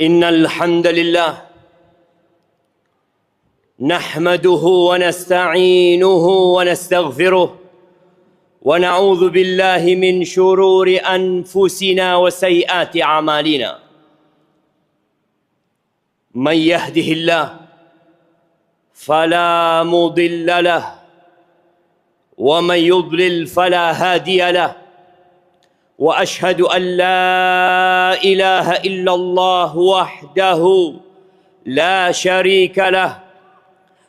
إن الحمد لله نحمده ونستعينه ونستغفره ونعوذ بالله من شرور أنفسنا وسيئات أعمالنا من يهده الله فلا مضل له ومن يضلل فلا هادي له وأشهد أن لا إله إلا الله وحده لا شريك له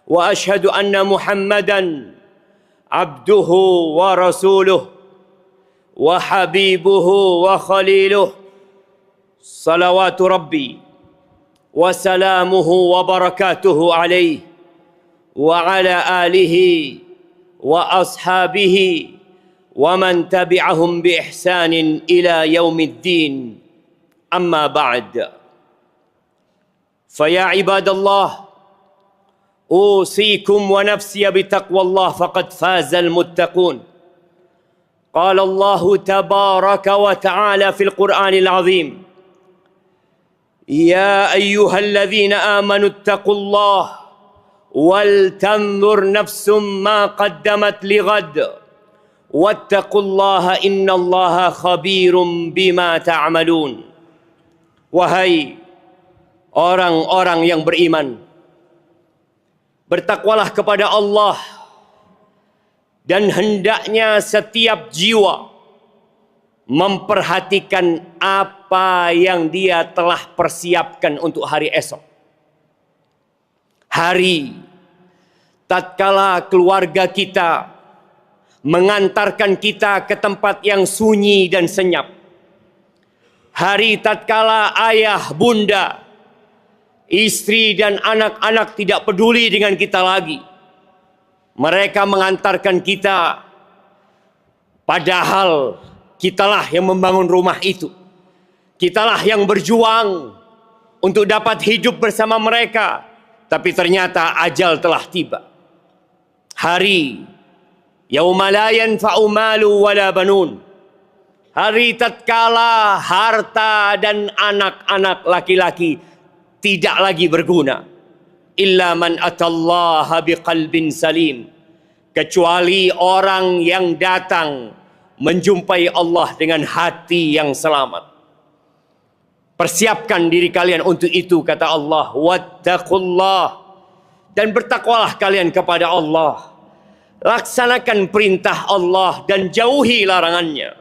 وأشهد أن محمدًا عبده ورسوله وحبيبه وخليله صلوات ربي وسلامه وبركاته عليه وعلى آله وأصحابه ومن تبعهم بإحسان إلى يوم الدين أما بعد فيا عباد الله أوصيكم ونفسي بتقوى الله فقد فاز المتقون قال الله تبارك وتعالى في القرآن العظيم يا أيها الذين آمنوا اتقوا الله ولتنظر نفس ما قدمت لغد واتقوا الله إن الله خبير بما تعملون. Wahai orang-orang yang beriman, bertakwalah kepada Allah dan hendaknya setiap jiwa memperhatikan apa yang dia telah persiapkan untuk hari esok. Hari tatkala keluarga kita mengantarkan kita ke tempat yang sunyi dan senyap. Hari tatkala ayah, bunda, istri dan anak-anak tidak peduli dengan kita lagi. Mereka mengantarkan kita, padahal kitalah yang membangun rumah itu. Kitalah yang berjuang untuk dapat hidup bersama mereka. Tapi ternyata ajal telah tiba. Hari yauma la yanfa'u malu wala banun. Hari tatkala harta dan anak-anak laki-laki tidak lagi berguna. Illa man atallaha biqalbin salim. Kecuali orang yang datang menjumpai Allah dengan hati yang selamat. Persiapkan diri kalian untuk itu, kata Allah. Wattaqullah. Dan bertakwalah kalian kepada Allah. Laksanakan perintah Allah dan jauhi larangannya.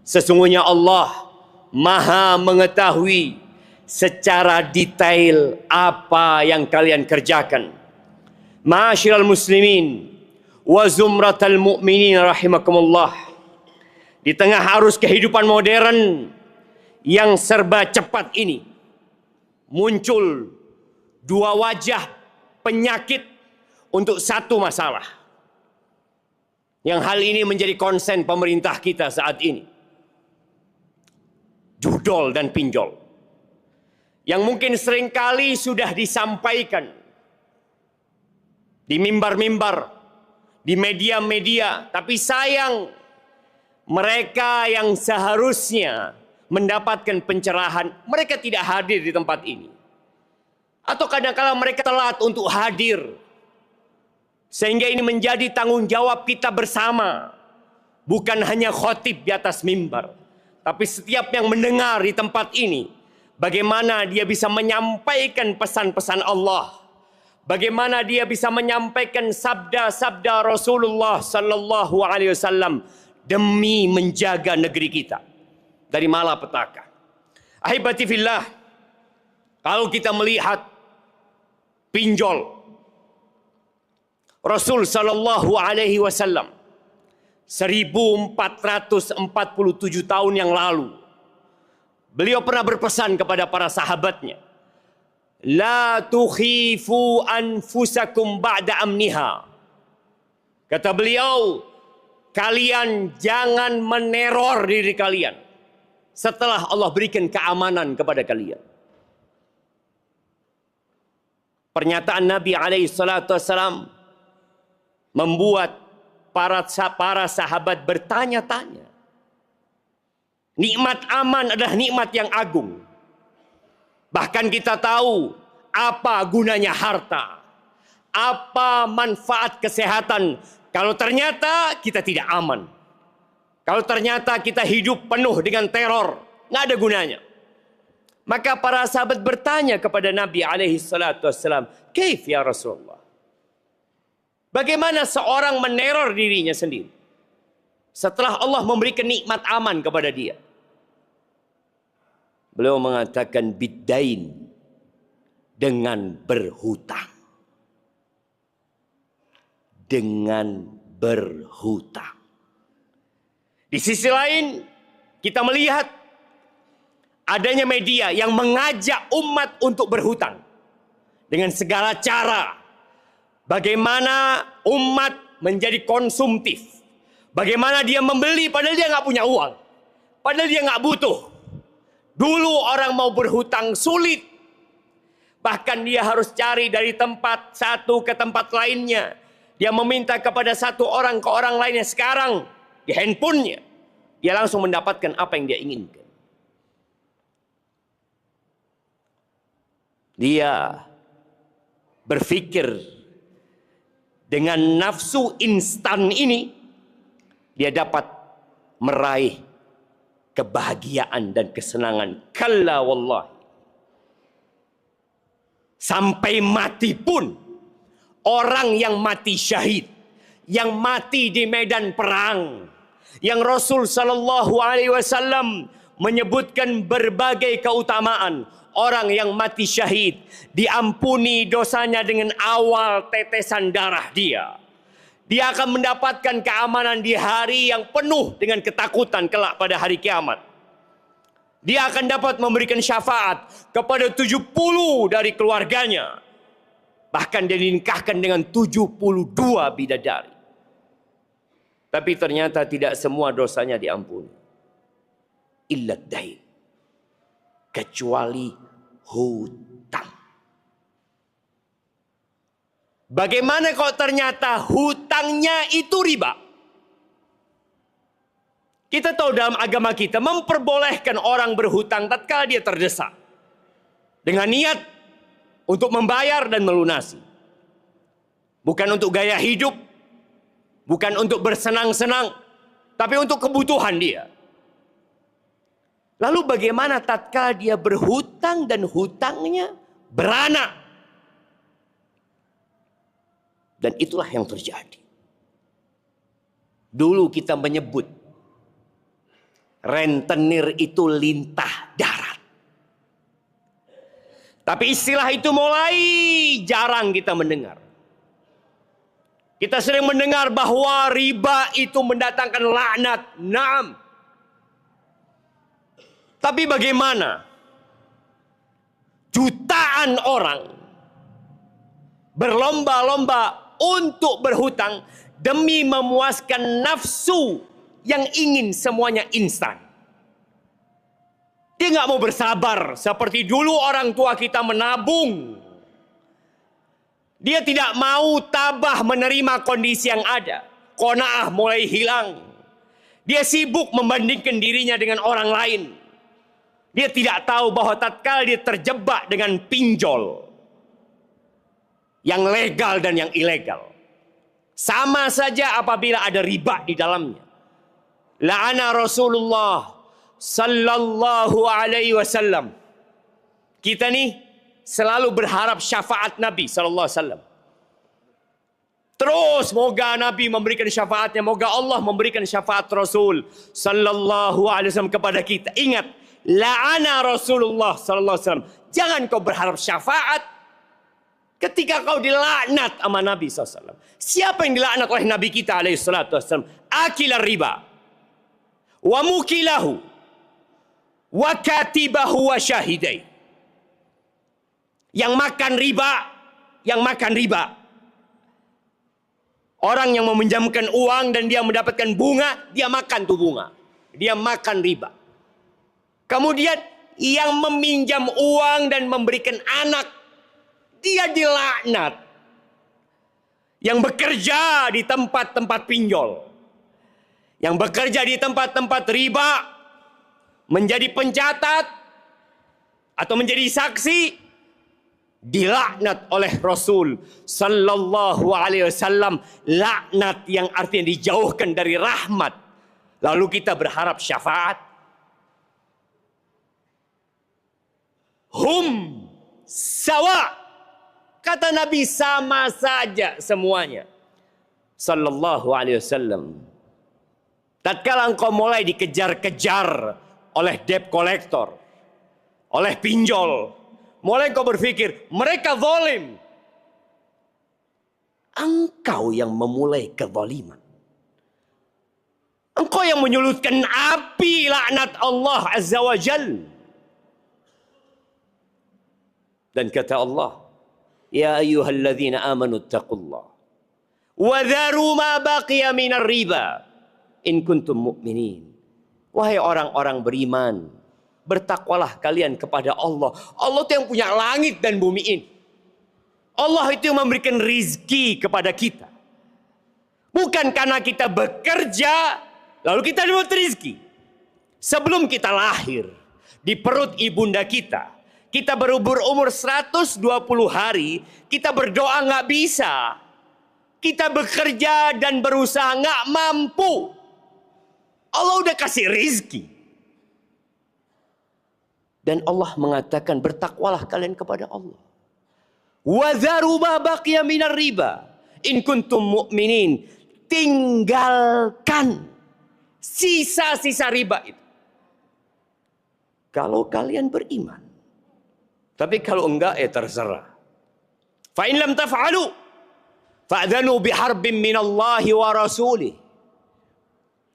Sesungguhnya Allah Maha mengetahui secara detail apa yang kalian kerjakan. Ma'asyiral muslimin wa zumratal mu'minin rahimakumullah. Di tengah arus kehidupan modern yang serba cepat ini, muncul dua wajah penyakit untuk satu masalah. Yang hal ini menjadi konsen pemerintah kita saat ini. Judol dan pinjol. Yang mungkin seringkali sudah disampaikan di mimbar-mimbar, di media-media, tapi sayang mereka yang seharusnya mendapatkan pencerahan, mereka tidak hadir di tempat ini. Atau kadang-kala mereka telat untuk hadir. Sehingga ini menjadi tanggung jawab kita bersama. Bukan hanya khotib di atas mimbar, tapi setiap yang mendengar di tempat ini. Bagaimana dia bisa menyampaikan pesan-pesan Allah. Bagaimana dia bisa menyampaikan sabda-sabda Rasulullah sallallahu alaihi wasallam demi menjaga negeri kita dari malapetaka. Ahibati fillah, kalau kita melihat pinjol, Rasul sallallahu alaihi wasallam 1447 tahun yang lalu, beliau pernah berpesan kepada para sahabatnya, la tukhifu anfusakum ba'da amniha. Kata beliau, kalian jangan meneror diri kalian setelah Allah berikan keamanan kepada kalian. Pernyataan Nabi SAW membuat para sahabat bertanya-tanya. Nikmat aman adalah nikmat yang agung. Bahkan kita tahu apa gunanya harta, apa manfaat kesehatan kalau ternyata kita tidak aman. Kalau ternyata kita hidup penuh dengan teror, nggak ada gunanya. Maka para sahabat bertanya kepada Nabi SAW, "Kaif ya Rasulullah?" Bagaimana seorang meneror dirinya sendiri setelah Allah memberikan nikmat aman kepada dia? Beliau mengatakan biddain, dengan berhutang. Dengan berhutang. Di sisi lain, kita melihat adanya media yang mengajak umat untuk berhutang dengan segala cara. Bagaimana umat menjadi konsumtif. Bagaimana dia membeli padahal dia nggak punya uang. Padahal dia nggak butuh. Dulu orang mau berhutang sulit. Bahkan dia harus cari dari tempat satu ke tempat lainnya. Dia meminta kepada satu orang ke orang lainnya. Sekarang di handphonenya dia langsung mendapatkan apa yang dia inginkan. Dia berpikir dengan nafsu instan ini dia dapat meraih kebahagiaan dan kesenangan. Kalla wallahi. Sampai mati pun orang yang mati syahid, yang mati di medan perang, yang Rasul sallallahu alaihi wasallam menyebutkan berbagai keutamaan. Orang yang mati syahid diampuni dosanya dengan awal tetesan darah dia. Dia akan mendapatkan keamanan di hari yang penuh dengan ketakutan kelak pada hari kiamat. Dia akan dapat memberikan syafaat kepada 70 dari keluarganya. Bahkan dia dinikahkan dengan 72 bidadari. Tapi ternyata tidak semua dosanya diampuni. Illa dain. Kecuali hutang. Bagaimana kalau ternyata hutangnya itu riba? Kita tahu dalam agama kita memperbolehkan orang berhutang tatkala dia terdesak. Dengan niat untuk membayar dan melunasi. Bukan untuk gaya hidup. Bukan untuk bersenang-senang. Tapi untuk kebutuhan dia. Lalu bagaimana tatkala dia berhutang dan hutangnya beranak? Dan itulah yang terjadi. Dulu kita menyebut rentenir itu lintah darat. Tapi istilah itu mulai jarang kita mendengar. Kita sering mendengar bahwa riba itu mendatangkan laknat. Naam. Tapi bagaimana jutaan orang berlomba-lomba untuk berhutang demi memuaskan nafsu yang ingin semuanya instan. Dia nggak mau bersabar seperti dulu orang tua kita menabung. Dia tidak mau tabah menerima kondisi yang ada. Qanaah mulai hilang. Dia sibuk membandingkan dirinya dengan orang lain. Dia tidak tahu bahwa tatkala dia terjebak dengan pinjol, yang legal dan yang ilegal, sama saja apabila ada riba di dalamnya. La'ana Rasulullah sallallahu alaihi wasallam. Kita nih selalu berharap syafaat Nabi sallallahu alaihi wasallam. Terus moga Nabi memberikan syafaatnya, moga Allah memberikan syafaat Rasul sallallahu alaihi wasallam kepada kita. Ingat, la'ana Rasulullah sallallahu alaihi wasallam. Jangan kau berharap syafaat ketika kau dilaknat sama Nabi SAW. Siapa yang dilaknat oleh Nabi kita alaihi salatu wasallam? Akilar riba. Wa mukilahu wa katibahu wa syahidai. Yang makan riba. Orang yang meminjamkan uang dan dia mendapatkan bunga, dia makan tuh bunga. Dia makan riba. Kemudian yang meminjam uang dan memberikan anak, dia dilaknat. Yang bekerja di tempat-tempat pinjol, yang bekerja di tempat-tempat riba, menjadi pencatat atau menjadi saksi, dilaknat oleh Rasul sallallahu alaihi wasallam, laknat yang artinya dijauhkan dari rahmat. Lalu kita berharap syafaat. Hum sawa, kata Nabi, sama saja semuanya sallallahu alaihi wasallam. Tatkala engkau mulai dikejar-kejar oleh debt collector, oleh pinjol, mulai kau berpikir mereka zalim. Engkau yang memulai kezaliman. Engkau yang menyulutkan api laknat Allah Azza wa Jal. Dan kata Allah, ya ayyuhalladzina amanu taqullah wa dharu ma baqiya minar riba in kuntum mu'minin. Wahai orang-orang beriman, bertakwalah kalian kepada Allah. Allah itu yang punya langit dan bumi ini. Allah itu yang memberikan rizki kepada kita. Bukan karena kita bekerja, lalu kita dapat rizki. Sebelum kita lahir di perut ibunda kita berumur 120 hari, kita berdoa nggak bisa. Kita bekerja dan berusaha nggak mampu. Allah udah kasih rizki. Dan Allah mengatakan bertakwalah kalian kepada Allah. Wa dharu ma baqiya minar riba in kuntum mu'minin. Tinggalkan sisa-sisa riba itu. Kalau kalian beriman. Tapi kalau enggak, ya terserah. Fa in lam taf'alu fa'dhanu biharbin minallahi wa rasulih.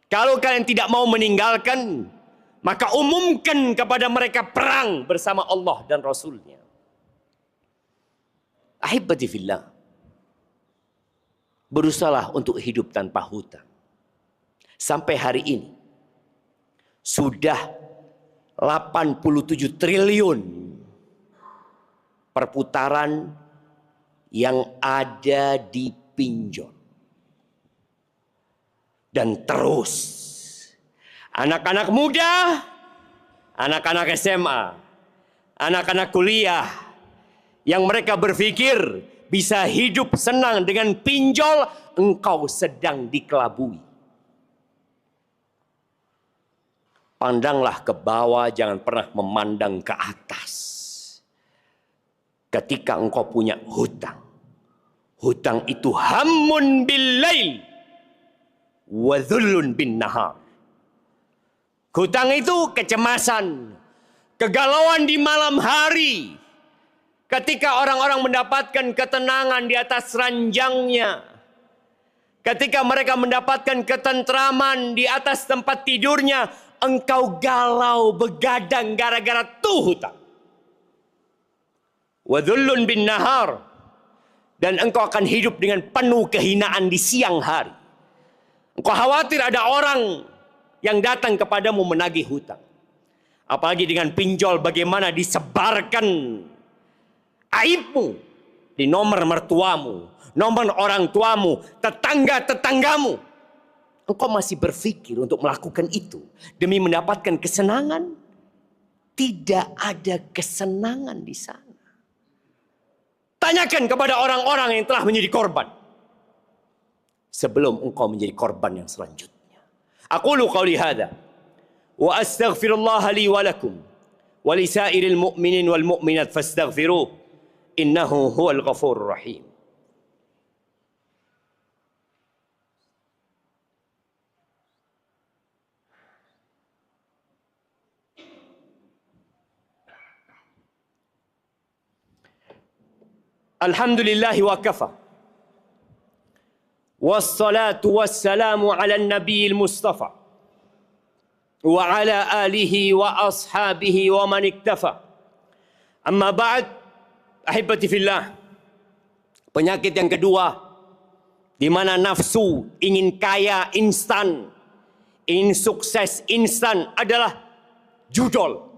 Kalau kalian tidak mau meninggalkan, maka umumkan kepada mereka perang bersama Allah dan Rasulnya. Ahibati fillah. Berusahalah untuk hidup tanpa hutang. Sampai hari ini sudah 87 triliun perputaran yang ada di pinjol. Dan terus anak-anak muda, anak-anak SMA, anak-anak kuliah yang mereka berpikir bisa hidup senang dengan pinjol, engkau sedang dikelabui. Pandanglah ke bawah, jangan pernah memandang ke atas. Ketika engkau punya hutang, hutang itu hammun bil lail wa dhullun bin nahar. Hutang itu kecemasan, kegalauan di malam hari. Ketika orang-orang mendapatkan ketenangan di atas ranjangnya. Ketika mereka mendapatkan ketentraman di atas tempat tidurnya, engkau galau begadang gara-gara tuh hutang. Wa dhullun bin nahar. Dan engkau akan hidup dengan penuh kehinaan di siang hari. Engkau khawatir ada orang yang datang kepadamu menagih hutang. Apalagi dengan pinjol, bagaimana disebarkan aibmu di nomor mertuamu, nomor orang tuamu, tetangga-tetanggamu. Engkau masih berpikir untuk melakukan itu demi mendapatkan kesenangan? Tidak ada kesenangan di sana. Tanyakan kepada orang-orang yang telah menjadi korban sebelum engkau menjadi korban yang selanjutnya. Aqulu qawli hadza wa astaghfirullah li wa lakum wa li sa'iril mu'minin wal mu'minat fastaghfiruh innahu huwal ghafurur rahim. Alhamdulillahi wa kafa. Wassalatu wassalamu ala nabiyil mustafa wa ala alihi wa ashabihi wa man iktafa. Amma ba'd, ahibati fillah. Penyakit yang kedua, di mana nafsu ingin kaya instan, ingin sukses instan, adalah judol.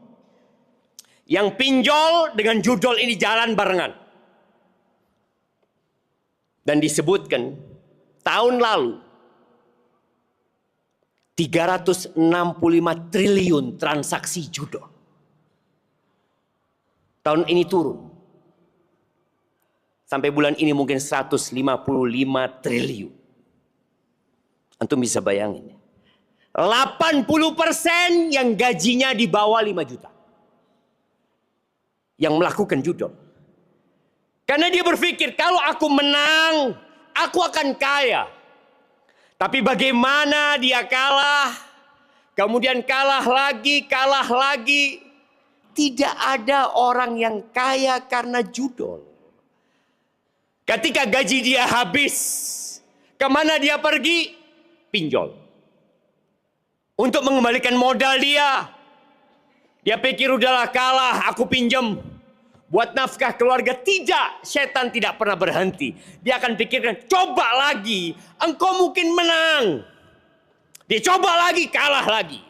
Yang pinjol dengan judol ini jalan barengan. Dan disebutkan tahun lalu 365 triliun transaksi judol. Tahun ini turun. Sampai bulan ini mungkin 155 triliun. Antum bisa bayangin. 80% yang gajinya di bawah 5 juta. Yang melakukan judol. Karena dia berpikir, kalau aku menang, aku akan kaya. Tapi bagaimana dia kalah, kemudian kalah lagi. Tidak ada orang yang kaya karena judol. Ketika gaji dia habis, kemana dia pergi? Pinjol. Untuk mengembalikan modal dia. Dia pikir udahlah kalah, aku pinjam. Buat nafkah keluarga. Tidak, setan tidak pernah berhenti. Dia akan pikirkan, coba lagi, engkau mungkin menang. Dia coba lagi, kalah lagi.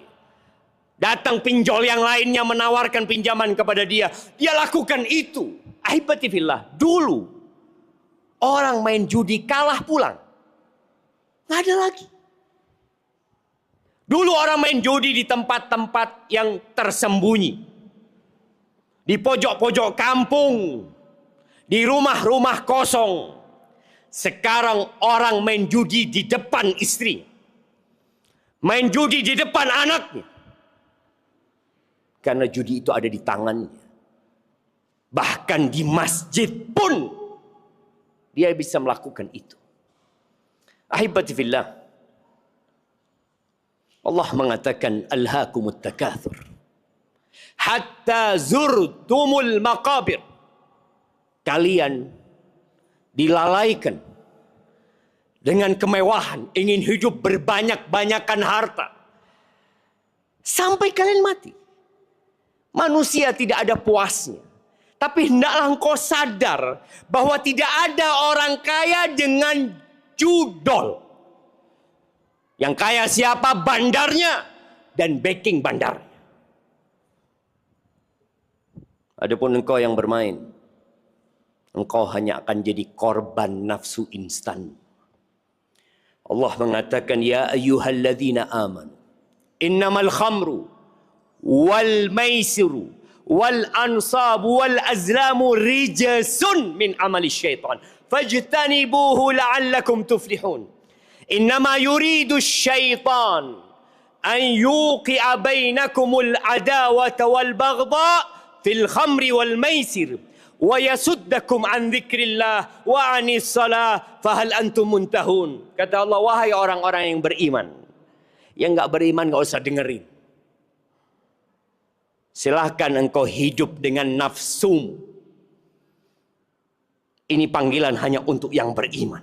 Datang pinjol yang lainnya menawarkan pinjaman kepada dia. Dia lakukan itu. Ahibatifillah, dulu orang main judi kalah pulang. Nggak ada lagi. Dulu orang main judi di tempat-tempat yang tersembunyi. Di pojok-pojok kampung. Di rumah-rumah kosong. Sekarang orang main judi di depan istri. Main judi di depan anaknya. Karena judi itu ada di tangannya. Bahkan di masjid pun dia bisa melakukan itu. Ahibati fillah. Allah mengatakan alhaakumut takatsur hatta zurtumul maqabir. Kalian dilalaikan dengan kemewahan, ingin hidup berbanyak-banyakan harta sampai kalian mati. Manusia tidak ada puasnya. Tapi hendaklah engkau sadar bahwa tidak ada orang kaya dengan judol. Yang kaya siapa? Bandarnya dan backing bandarnya. Adapun engkau yang bermain, engkau hanya akan jadi korban nafsu instan. Allah mengatakan, ya ayyuhalladzina amanu, innamal khamru wal maisiru wal ansabu wal azlamu rijsun min amali syaitan fajtanibuhu la'allakum tuflihun. Innama yuridu syaitan an yuqi'a bainakumul adawata wal baghdha fil khamri wal maisir wa yasuddakum an dzikrillah wa anis salah fahal antum muntahun. Kata Allah, wahai orang-orang yang beriman. Yang enggak beriman enggak usah dengerin. Silahkan engkau hidup dengan nafsumu. Ini panggilan hanya untuk yang beriman.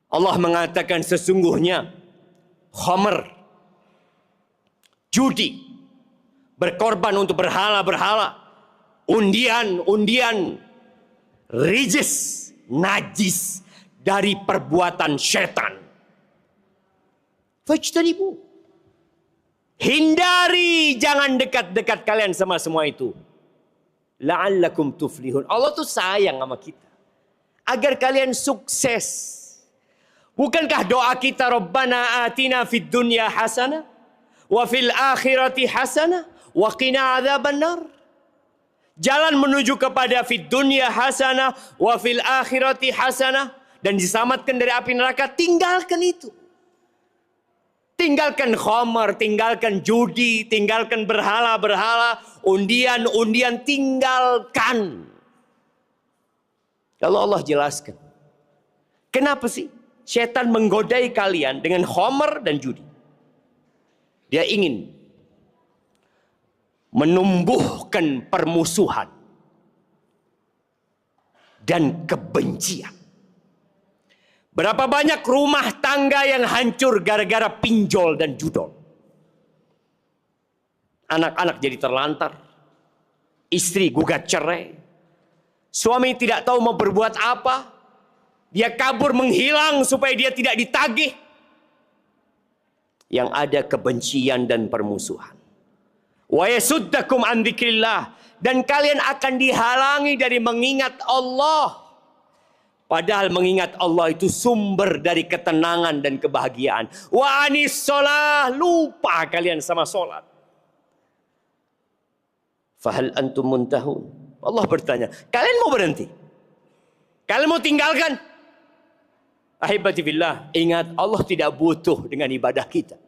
Allah mengatakan sesungguhnya khamr, judi, berkorban untuk berhala-berhala, undian-undian, rijis, najis dari perbuatan syaitan. Fajtanibu. Hindari, jangan dekat-dekat kalian sama semua itu. La'allakum tuflihun. Allah tuh sayang sama kita. Agar kalian sukses. Bukankah doa kita, Rabbana atina fid dunya hasanah wa fil akhirati hasanah wa qina adzabannar. Jalan menuju kepada fid dunya hasanah wa fil akhirati hasanah, dan diselamatkan dari api neraka. Tinggalkan itu. Tinggalkan khamar, tinggalkan judi, tinggalkan berhala-berhala, undian-undian, tinggalkan. Kalau Allah jelaskan, kenapa sih setan menggodai kalian dengan khamar dan judi? Dia ingin menumbuhkan permusuhan dan kebencian. Berapa banyak rumah tangga yang hancur gara-gara pinjol dan judol. Anak-anak jadi terlantar. Istri gugat cerai. Suami tidak tahu mau berbuat apa. Dia kabur menghilang supaya dia tidak ditagih. Yang ada kebencian dan permusuhan. Wa yasuddakum an dzikrillah. Dan kalian akan dihalangi dari mengingat Allah. Padahal mengingat Allah itu sumber dari ketenangan dan kebahagiaan. Wa anis sholah, lupa kalian sama sholat. Fahal antum muntahun? Allah bertanya, kalian mau berhenti? Kalian mau tinggalkan? Ahibati billah, ingat Allah tidak butuh dengan ibadah kita.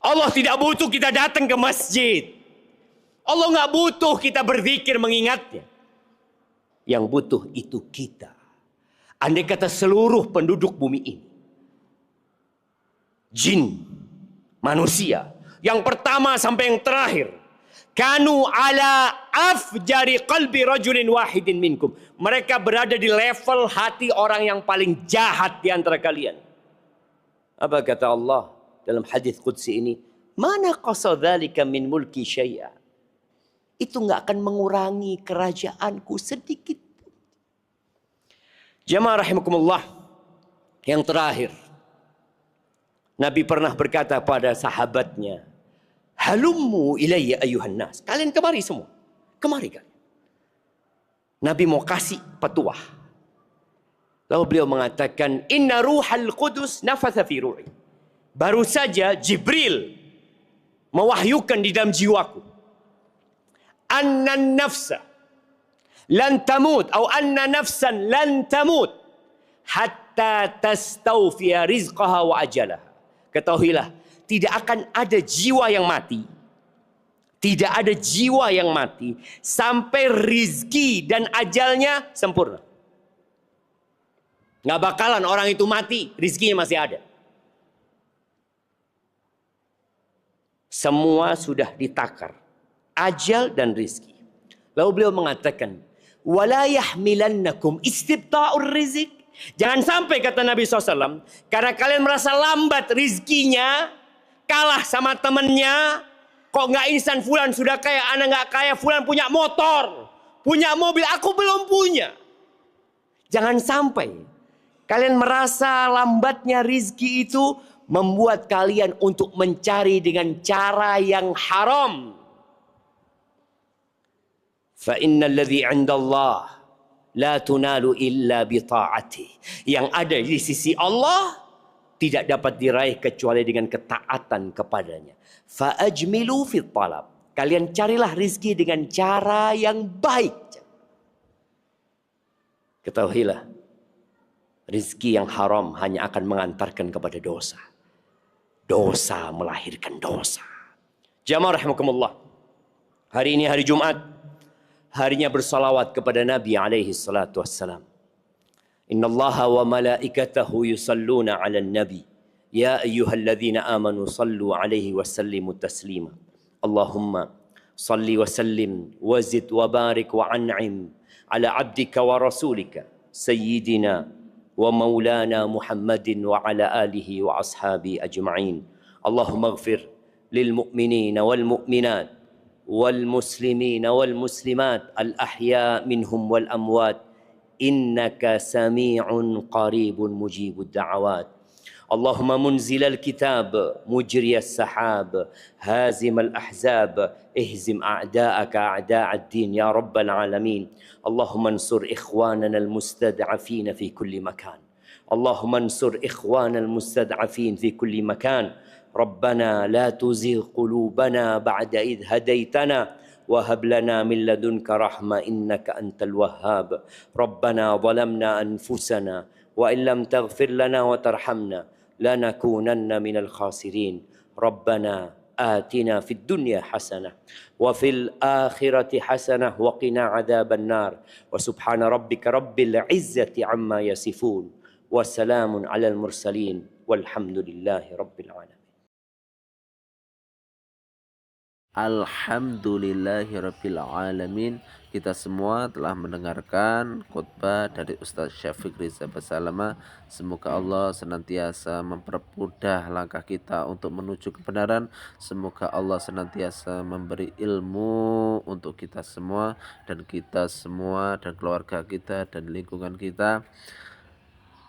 Allah tidak butuh kita datang ke masjid. Allah nggak butuh kita berzikir mengingatnya. Yang butuh itu kita. Andai kata seluruh penduduk bumi ini, jin, manusia, yang pertama sampai yang terakhir, kanu ala afjari qalbi rajulin wahidin minkum. Mereka berada di level hati orang yang paling jahat di antara kalian. Apa kata Allah dalam hadis qudsi ini? Mana qasadzalika min mulki syai'a. Itu nggak akan mengurangi kerajaanku sedikit. Jamaah rahimakumullah. Yang terakhir, Nabi pernah berkata pada sahabatnya, halummu ilayya ayuhan nas. Kalian kemari semua. Kemari kalian. Nabi mau kasih petuah. Lalu beliau mengatakan, inna ruhal qudus nafatha fi ruhi. Baru saja Jibril mewahyukan di dalam jiwaku. Anna nafsa lan tamut atau anna nafsan lan tamut hatta tastawfiya rizqaha wa ajalaha. Ketahuilah, tidak akan ada jiwa yang mati. Tidak ada jiwa yang mati sampai rizki dan ajalnya sempurna. Nggak bakalan orang itu mati, rizkinya masih ada. Semua sudah ditakar. Ajal dan rizki. Lalu beliau mengatakan, wala yahmilannakum istibta'ur rizq. Jangan sampai kata Nabi SAW, karena kalian merasa lambat rizkinya, kalah sama temennya, kok nggak instan fulan sudah kaya, anak nggak kaya, fulan punya motor, punya mobil, aku belum punya. Jangan sampai kalian merasa lambatnya rizki itu membuat kalian untuk mencari dengan cara yang haram. Fa innal ladzi 'inda Allah la tunalu illa bi ta'ati. Yang ada di sisi Allah tidak dapat diraih kecuali dengan ketaatan kepadanya. Fa ajmilu fit talab. Kalian carilah rizki dengan cara yang baik. Ketahuilah, rizki yang haram hanya akan mengantarkan kepada dosa. Dosa melahirkan dosa. Jamaah rahimakumullah. Hari ini hari Jumat. Harinya bersalawat kepada Nabi alaihi salatu wassalam. Inna Allaha wa malaikatahu yusalluna ala nabi. Ya ayyuhalladzina amanu sallu alaihi wa sallimu taslima. Allahumma salli wa sallim wa zid wa barik wa an'im ala abdika wa rasulika sayyidina wa maulana Muhammadin wa ala alihi wa ashabi ajma'in. Allahumma ighfir lil mu'minina wal mu'minat والمسلمين والمسلمات الأحياء منهم والأموات إنك سميع قريب مجيب الدعوات. اللهم منزل الكتاب مجري السحاب هازم الأحزاب اهزم أعداءك أعداء الدين يا رب العالمين. اللهم انصر إخواننا المستضعفين في كل مكان. اللهم انصر إخواننا المستضعفين في كل مكان. ربنا لا تزغ قلوبنا بعد إذ هديتنا وهب لنا من لدنك رحمة إنك أنت الوهاب. ربنا ظلمنا أنفسنا وإن لم تغفر لنا وترحمنا لنكونن من الخاسرين. ربنا آتنا في الدنيا حسنة وفي الآخرة حسنة وقنا عذاب النار. وسبحان ربك رب العزة عما يصفون وسلام على المرسلين والحمد لله رب العالمين. Alhamdulillahirabbil alamin. Kita semua telah mendengarkan khutbah dari Ustaz Syafiq Riza Basalama. Semoga Allah senantiasa mempermudah langkah kita untuk menuju kebenaran. Semoga Allah senantiasa memberi ilmu untuk kita semua dan keluarga kita dan lingkungan kita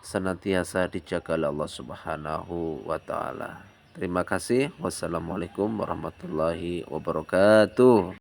senantiasa dijaga oleh Allah Subhanahu wa taala. Terima kasih. Wassalamualaikum warahmatullahi wabarakatuh.